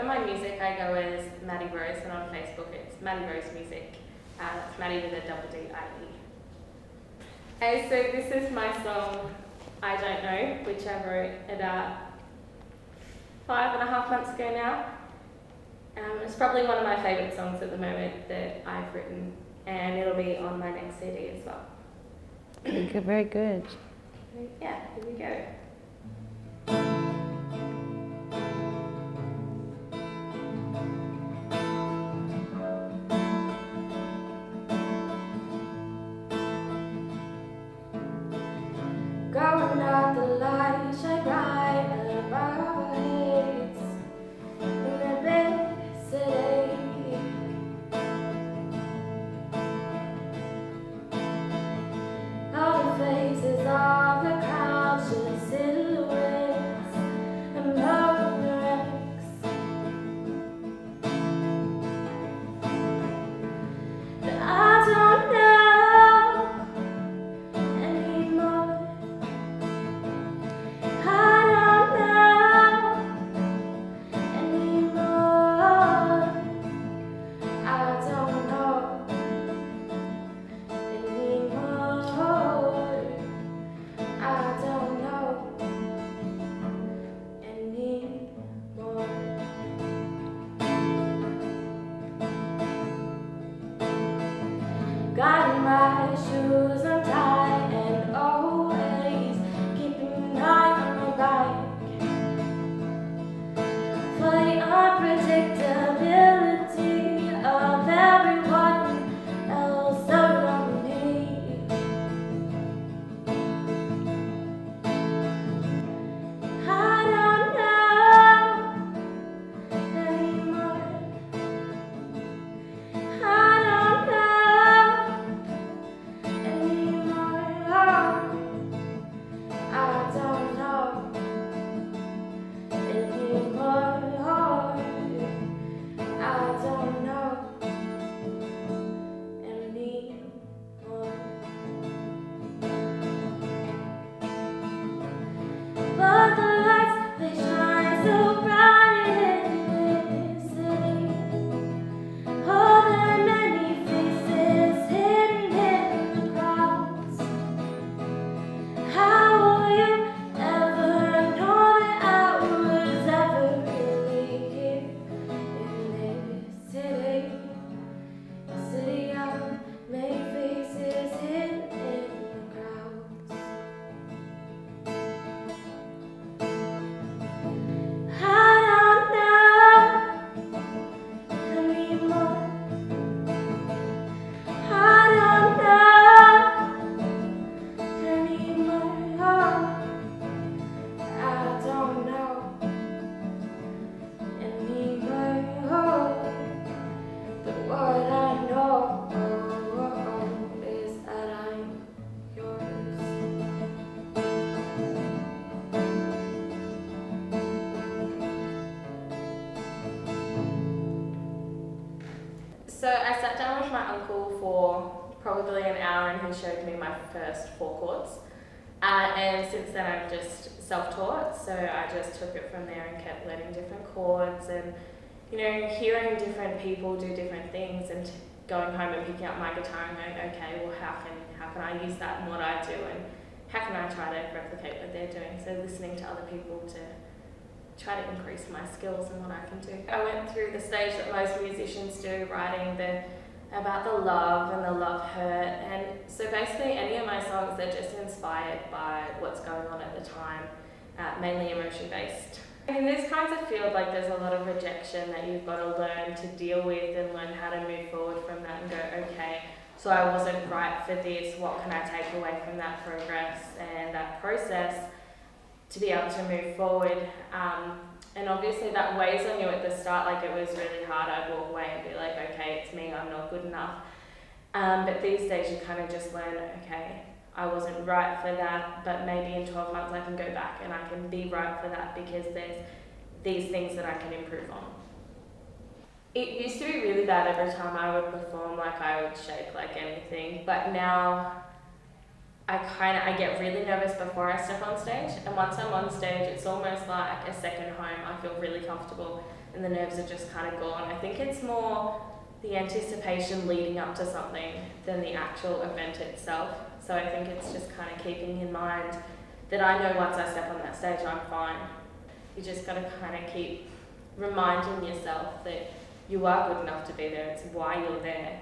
for my music, I go as Maddie Rose, and on Facebook it's Maddie Rose Music. That's Maddie with a double D-I-E. Okay, so this is my song, I Don't Know, which I wrote about 5.5 months ago now. It's probably one of my favourite songs at the moment that I've written, and it'll be on my next CD as well. Very good. Yeah, here we go. Going out the light, shine bright above our heads in the big city. All the faces of the crowd show silhouettes and broken wrecks. But I don't know anymore. Got my shoes untied and always keeping an eye on my bike for the unpredictability of everyone else around me. I don't know anymore. I don't know anymore. I don't know anymore. I don't know anymore. But the lights, they shine so bright in this city. Oh, there are many faces hidden in the crowds. How will you ever know that I was ever really here in this city? A city of many faces hidden in the crowds. I don't know anymore. I don't know anymore. I don't know anymore. But what I know is that I'm yours. So I sat down with my uncle for probably an hour, and he showed me my first 4 chords. And since then I'm just self-taught, so I just took it from there and kept learning different chords and, you know, hearing different people do different things and going home and picking up my guitar and going, okay, well how can I use that in what I do, and how can I try to replicate what they're doing? So listening to other people to try to increase my skills and what I can do. I went through the stage that most musicians do, writing about the love and the love hurt, and so basically any of my songs are just inspired by what's going on at the time, mainly emotion based. In this kinds of field, like, there's a lot of rejection that you've got to learn to deal with and learn how to move forward from that and go, okay, so I wasn't right for this, what can I take away from that progress and that process to be able to move forward. And obviously that weighs on you at the start. Like, it was really hard. I'd walk away and be like, okay, it's me, I'm not good enough. But these days you kind of just learn, okay, I wasn't right for that, but maybe in 12 months I can go back and I can be right for that because there's these things that I can improve on. It used to be really bad every time I would perform, like I would shake like anything, but now I get really nervous before I step on stage, and once I'm on stage it's almost like a second home. I feel really comfortable and the nerves are just kind of gone. I think it's more the anticipation leading up to something than the actual event itself. So I think it's just kind of keeping in mind that I know once I step on that stage, I'm fine. You just got to kind of keep reminding yourself that you are good enough to be there. It's why you're there.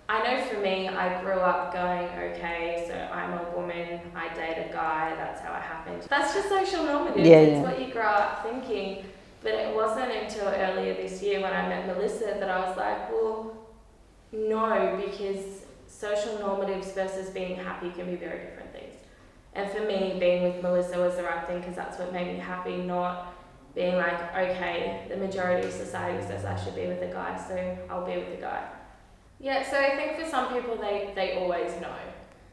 I know for me, I grew up going, okay, so I'm a woman, I date a guy, that's how it happened. That's just social normative. It's what you grow up thinking. But it wasn't until earlier this year when I met Melissa that I was like, well, no, because social normatives versus being happy can be very different things. And for me, being with Melissa was the right thing because that's what made me happy, not being like, okay, the majority of society says I should be with a guy, so I'll be with a guy. Yeah, so I think for some people, they always know.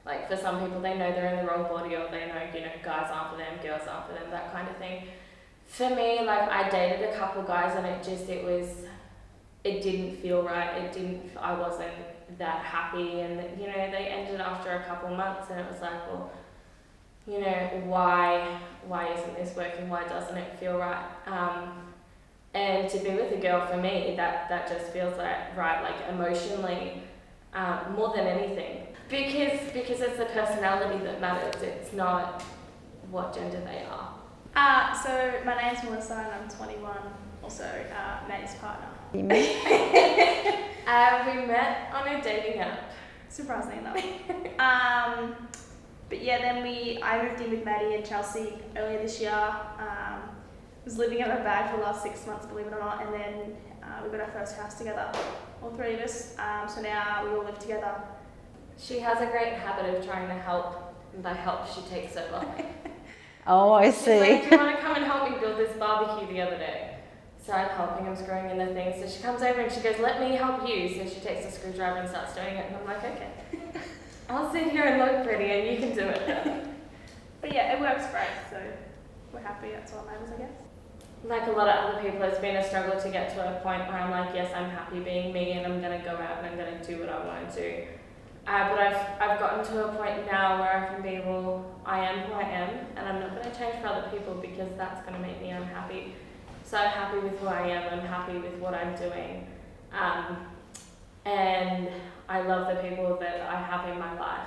Like for some people, they know they're in the wrong body, or they know, guys aren't for them, girls aren't for them, that kind of thing. For me, like I dated a couple guys and it didn't feel right. I wasn't that happy, and they ended after a couple months, and it was like, well, why isn't this working? Why doesn't it feel right? And to be with a girl, for me, that just feels like right, like emotionally, more than anything, because it's the personality that matters. It's not what gender they are. So my name's Melissa and I'm 21, also Maddie's partner. You met? We met on a dating app. Surprisingly enough. But yeah, then I moved in with Maddie and Chelsea earlier this year. Was living in my bag for the last 6 months, believe it or not, and then we got our first house together, all three of us. So now we all live together. She has a great habit of trying to help, and by help she takes over. Oh, I She's see. like, do you want to come and help me build this barbecue the other day? So I'm helping him screwing in the thing. So she comes over and she goes, let me help you. So she takes a screwdriver and starts doing it. And I'm like, okay. I'll sit here and look pretty and you can do it. But yeah, it works great. So we're happy. That's what matters, I guess. Like a lot of other people, it's been a struggle to get to a point where I'm like, yes, I'm happy being me and I'm going to go out and I'm going to do what I want to do. But I've gotten to a point now where I can be, well, I am who I am, and I'm not going to change for other people because that's going to make me unhappy. So I'm happy with who I am, I'm happy with what I'm doing. And I love the people that I have in my life.